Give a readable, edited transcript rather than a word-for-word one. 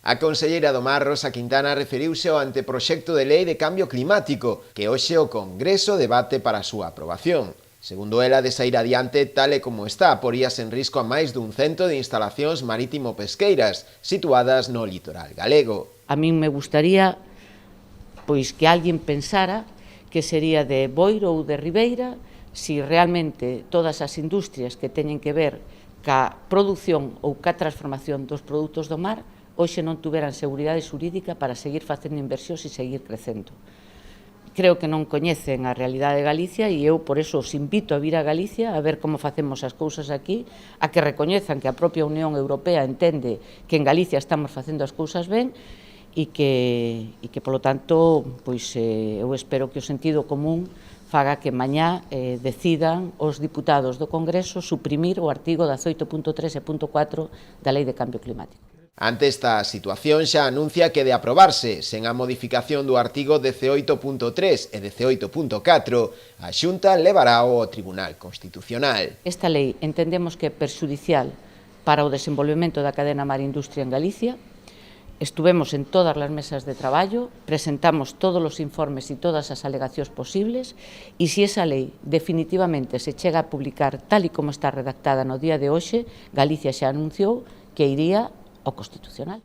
A conselleira do Mar, Rosa Quintana, referiuse ao anteproxecto de lei de cambio climático, que hoxe o Congreso debate para a súa aprobación. Segundo ela, de sair adiante, tal e como está, poríase en risco a máis dun cento de instalacións marítimo-pesqueiras situadas no litoral galego. A min me gustaría que alguén pensara que sería de Boiro ou de Ribeira si realmente todas as industrias que teñen que ver ca produción ou ca transformación dos produtos do mar hoxe non tuveran seguridade xurídica para seguir facendo inversións e seguir crecendo. Creo que non coñecen a realidade de Galicia e eu por eso os invito a vir a Galicia a ver como facemos as cousas aquí, a que recoñezan que a propia Unión Europea entende que en Galicia estamos facendo as cousas ben e que polo tanto, eu espero que o sentido común faga que mañá decidan os diputados do Congreso suprimir o artigo 18.3 e .4 da Lei de Cambio Climático. Ante esta situación xa anuncia que de aprobarse sen a modificación do artigo 18.3 e 18.4, a Xunta levará ao Tribunal Constitucional. Esta lei entendemos que é perxudicial para o desenvolvemento da cadena mar-industria en Galicia. Estuvemos en todas as mesas de traballo, presentamos todos os informes e todas as alegacións posibles e se esa lei definitivamente se chega a publicar tal e como está redactada no día de hoxe, Galicia xa anunciou que iría ao Constitucional.